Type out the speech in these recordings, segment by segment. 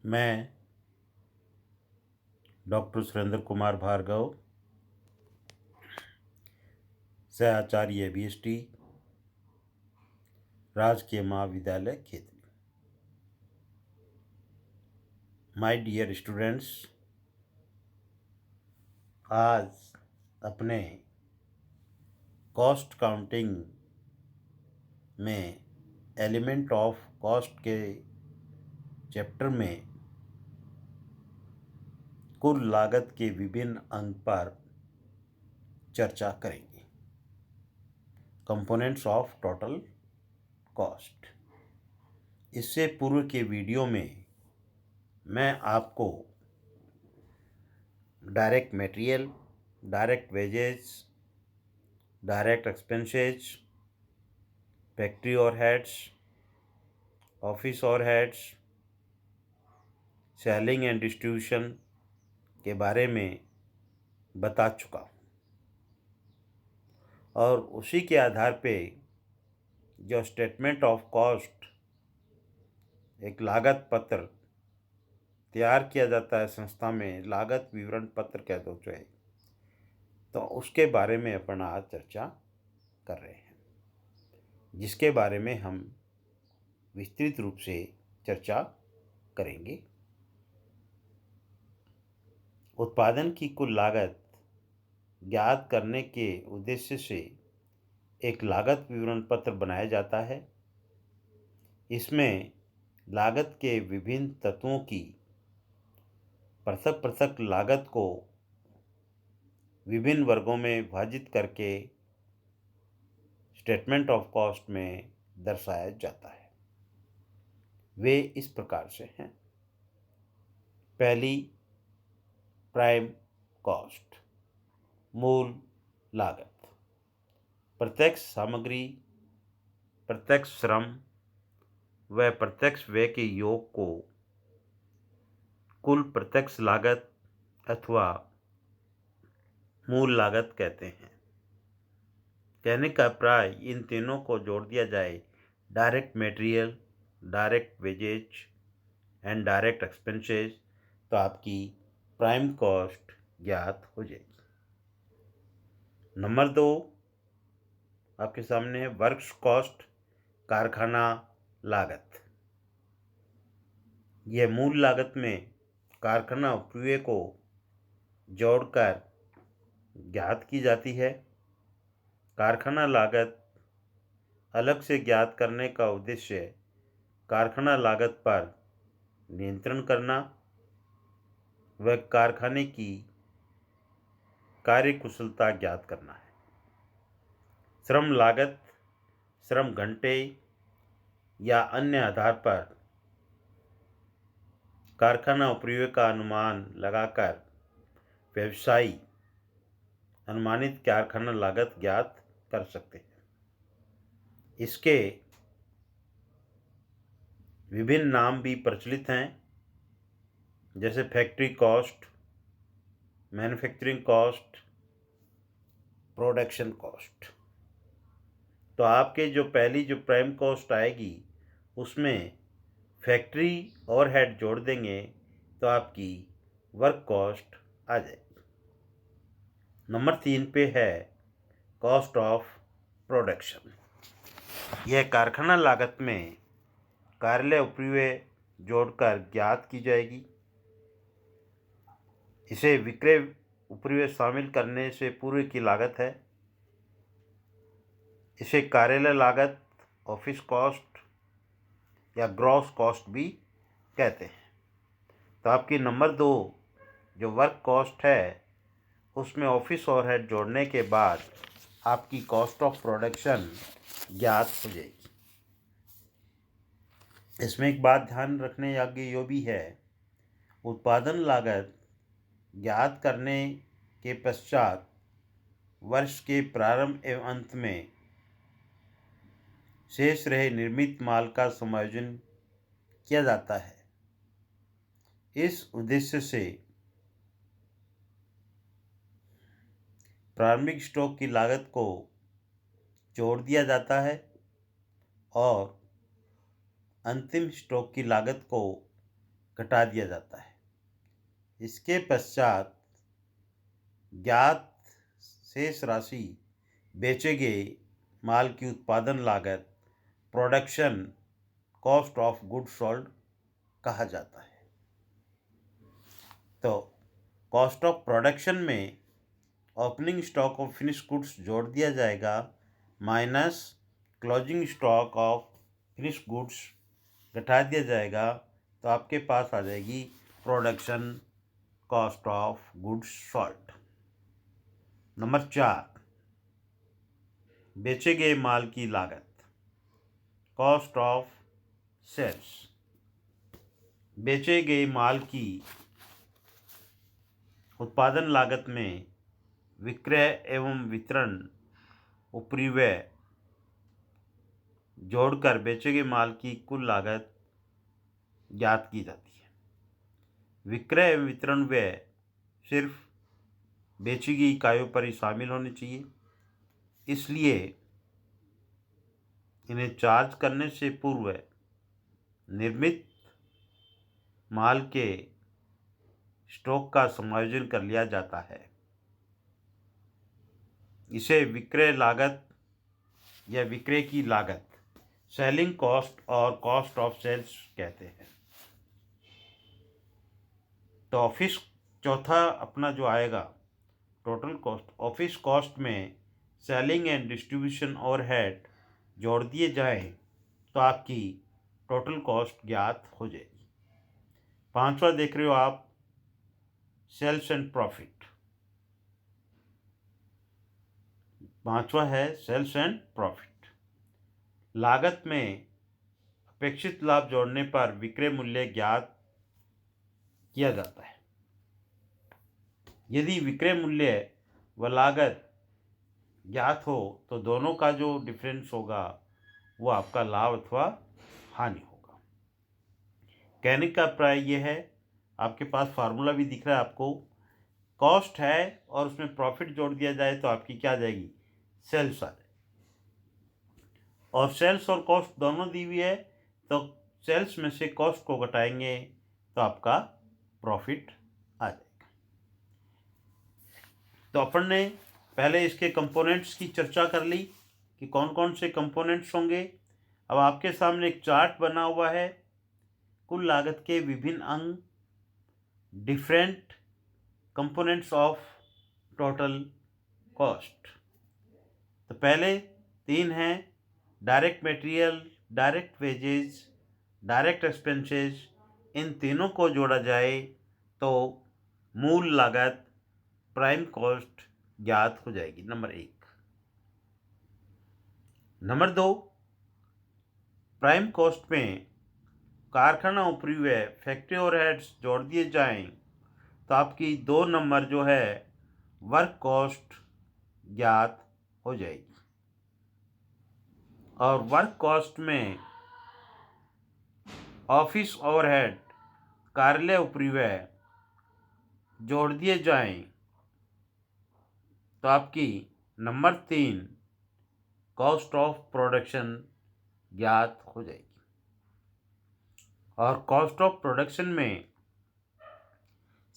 मैं doctor Surendra Kumar Bhargava, सहआचार्य BST, राजकीय महाविद्यालय खेतली। माय डियर स्टूडेंट्स, आज अपने कॉस्ट काउंटिंग में एलिमेंट ऑफ कॉस्ट के चैप्टर में कुल लागत के विभिन्न अंग पर चर्चा करेंगे। Components of total cost. इससे पूर्व के वीडियो में मैं आपको direct material, direct wages, direct expenses, factory overheads, office overheads, selling and distribution के बारे में बता चुका हूँ और उसी के आधार पे जो स्टेटमेंट ऑफ कॉस्ट, एक लागत पत्र तैयार किया जाता है संस्था में, लागत विवरण पत्र कह दो चाहे, तो उसके बारे में अपन आज चर्चा कर रहे हैं, जिसके बारे में हम विस्तृत रूप से चर्चा करेंगे। उत्पादन की कुल लागत ज्ञात करने के उद्देश्य से एक लागत विवरण पत्र बनाया जाता है। इसमें लागत के विभिन्न तत्वों की पृथक पृथक लागत को विभिन्न वर्गों में विभाजित करके स्टेटमेंट ऑफ कॉस्ट में दर्शाया जाता है। वे इस प्रकार से हैं। पहली, प्राइम कॉस्ट, मूल लागत। प्रत्यक्ष सामग्री, प्रत्यक्ष श्रम व प्रत्यक्ष व्यय के योग को कुल प्रत्यक्ष लागत अथवा मूल लागत कहते हैं। कहने का प्राय इन तीनों को जोड़ दिया जाए, direct material, direct wages and direct expenses, तो आपकी प्राइम कॉस्ट ज्ञात हो जाएगी। नंबर 2 आपके सामने है वर्क्स कॉस्ट, कारखाना लागत। यह मूल लागत में कारखाना उपव्यय को जोड़कर ज्ञात की जाती है। कारखाना लागत अलग से ज्ञात करने का उद्देश्य कारखाना लागत पर नियंत्रण करना व कारखाने की कार्यकुशलता ज्ञात करना है। श्रम लागत श्रम घंटे या अन्य आधार पर कारखाना उपव्यय का अनुमान लगाकर व्यवसायी अनुमानित कारखाना लागत ज्ञात कर सकते हैं। इसके विभिन्न नाम भी प्रचलित हैं, जैसे factory cost, manufacturing cost, production cost. तो आपके जो पहली जो प्राइम कॉस्ट आएगी उसमें फैक्ट्री ओवरहेड जोड़ देंगे तो आपकी वर्क कॉस्ट आ जाएगी। नंबर 3 पे है कॉस्ट ऑफ प्रोडक्शन। यह कारखाना लागत में कार्यालय उपव्यय जोड़कर ज्ञात की जाएगी। इसे विक्रय उपव्यय शामिल करने से पूर्व की लागत है। इसे कार्यालय लागत, ऑफिस कॉस्ट या ग्रॉस कॉस्ट भी कहते हैं। तो आपकी नंबर 2 जो वर्क कॉस्ट है उसमें ऑफिस ओवरहेड जोड़ने के बाद आपकी कॉस्ट ऑफ प्रोडक्शन ज्ञात हो जाएगी। इसमें एक बात ध्यान रखने योग्य यो भी है, उत्पादन लागत ज्ञात करने के पश्चात वर्ष के प्रारंभ एवं अंत में शेष रहे निर्मित माल का समायोजन किया जाता है। इस उद्देश्य से प्रारंभिक स्टॉक की लागत को जोड़ दिया जाता है और अंतिम स्टॉक की लागत को घटा दिया जाता है। इसके पश्चात ज्ञात शेष राशि बेचे गए माल की उत्पादन लागत production cost of goods sold कहा जाता है। तो कॉस्ट ऑफ प्रोडक्शन में opening stock of finish goods जोड़ दिया जाएगा minus closing stock of finish goods घटा दिया जाएगा, तो आपके पास आ जाएगी production cost of goods sold. Number 4, बेचे गए माल की लागत कॉस्ट ऑफ सेल्स। बेचे गए माल की उत्पादन लागत में विक्रय एवं वितरण उपरिव्यय जोड़कर बेचे गए माल की कुल लागत ज्ञात की जाती है। विक्रय एवं वितरण व्यय सिर्फ बेची गई इकाइयों पर ही शामिल होने चाहिए, इसलिए इन्हें चार्ज करने से पूर्व निर्मित माल के स्टॉक का समायोजन कर लिया जाता है। इसे विक्रय लागत या विक्रय की लागत, सेलिंग कॉस्ट और कॉस्ट ऑफ सेल्स कहते हैं। तो ऑफिस चौथा अपना जो आएगा टोटल कॉस्ट, ऑफिस कॉस्ट में सेलिंग एंड डिस्ट्रीब्यूशन ओवरहेड जोड़ दिए जाएं तो आपकी टोटल कॉस्ट ज्ञात हो जाएगी। 5वां देख रहे हो आप, सेल्स एंड प्रॉफिट। 5वां है सेल्स एंड प्रॉफिट। लागत में अपेक्षित लाभ जोड़ने पर विक्रय मूल्य ज्ञात किया जाता है। यदि विक्रय मूल्य व लागत ज्ञात हो तो दोनों का जो डिफरेंस होगा वो आपका लाभ अथवा हानि होगा। कहने का प्राय ये है, आपके पास फार्मूला भी दिख रहा है आपको, कॉस्ट है और उसमें प्रॉफिट जोड़ दिया जाए तो आपकी क्या आ जाएगी, सेल्स आ जाएगी। और सेल्स और कॉस्ट दोनों दी हुई है, तो सेल्स में से कॉस्ट को घटाएंगे तो आपका प्रॉफिट आ जाएगा। तो अपन ने पहले इसके कंपोनेंट्स की चर्चा कर ली कि कौन कौन से कंपोनेंट्स होंगे। अब आपके सामने एक चार्ट बना हुआ है, कुल लागत के विभिन्न अंग, different components of total cost. तो पहले 3 हैं, direct material, direct wages, direct expenses. इन तीनों को जोड़ा जाए तो मूल लागत प्राइम कॉस्ट ज्ञात हो जाएगी, नंबर 1। नंबर 2, प्राइम कॉस्ट में कारखाना उपरिव्यय फैक्ट्री ओवरहेड्स जोड़ दिए जाएं तो आपकी 2 नंबर जो है वर्क कॉस्ट ज्ञात हो जाएगी। और वर्क कॉस्ट में ऑफिस ओवरहेड कार्यालय उपरिव्यय जोड़ दिए जाएं तो आपकी नंबर 3 कॉस्ट ऑफ प्रोडक्शन ज्ञात हो जाएगी। और कॉस्ट ऑफ प्रोडक्शन में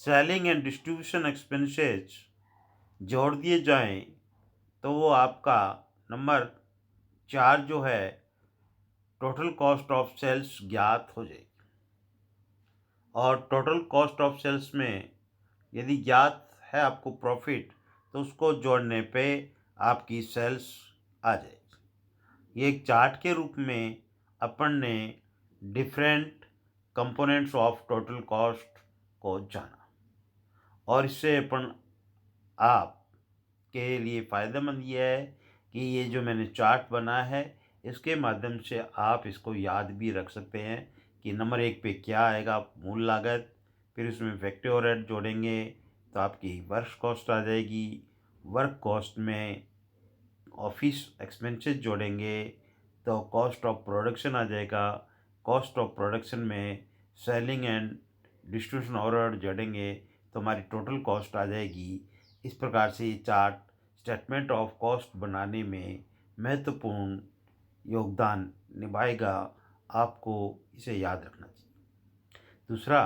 सेलिंग एंड डिस्ट्रीब्यूशन एक्सपेंसेस जोड़ दिए जाएं तो वो आपका नंबर 4 जो है टोटल कॉस्ट ऑफ सेल्स ज्ञात हो जाएगी। और टोटल कॉस्ट ऑफ सेल्स में यदि ज्ञात है आपको प्रॉफिट, तो उसको जोड़ने पे आपकी सेल्स आ जाएगी। ये एक चार्ट के रूप में अपन ने different components of total cost को जाना, और इससे अपन आप के लिए फ़ायदेमंद ये है कि ये जो मैंने चार्ट बनाया है इसके माध्यम से आप इसको याद भी रख सकते हैं कि नंबर 1 पे क्या आएगा, मूल लागत, फिर उसमें फैक्ट्री ओवरहेड जोड़ेंगे तो आपकी वर्क कॉस्ट आ जाएगी। वर्क कॉस्ट में ऑफिस एक्सपेंसेस जोड़ेंगे तो कॉस्ट ऑफ प्रोडक्शन आ जाएगा। कॉस्ट ऑफ प्रोडक्शन में सेलिंग एंड डिस्ट्रीब्यूशन ओवरहेड जोड़ेंगे तो हमारी टोटल कॉस्ट आ जाएगी। इस प्रकार से ये चार्ट स्टेटमेंट ऑफ कॉस्ट बनाने में महत्वपूर्ण योगदान निभाएगा। आपको इसे याद रखना चाहिए। दूसरा,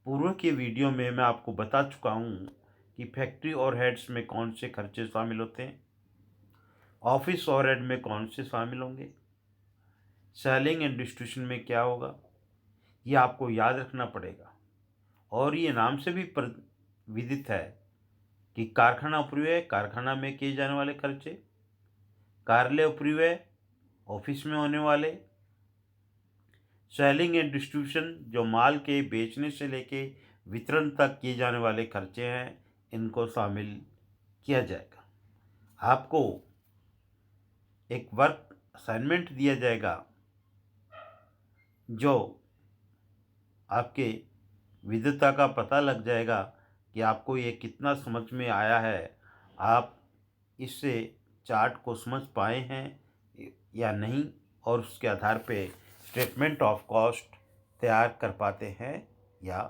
पूर्व के वीडियो में मैं आपको बता चुका हूँ कि फैक्ट्री ओवरहेड्स में कौन से खर्चे शामिल होते हैं, ऑफिस ओवरहेड में कौन से शामिल होंगे, सेलिंग एंड डिस्ट्रीब्यूशन में क्या होगा, ये आपको याद रखना पड़ेगा। और ये नाम से भी विदित है कि कारखाना उपरिव्यय, कारखाना में किए जाने वाले खर्चे, कार्यालय उपरिव्यय, ऑफिस में होने वाले, सेलिंग एंड डिस्ट्रीब्यूशन जो माल के बेचने से लेके वितरण तक किए जाने वाले खर्चे हैं, इनको शामिल किया जाएगा। आपको एक वर्क असाइनमेंट दिया जाएगा जो आपके विविधता का पता लग जाएगा कि आपको ये कितना समझ में आया है, आप इससे चार्ट को समझ पाए हैं या नहीं, और उसके आधार पे स्टेटमेंट ऑफ कॉस्ट तैयार कर पाते हैं या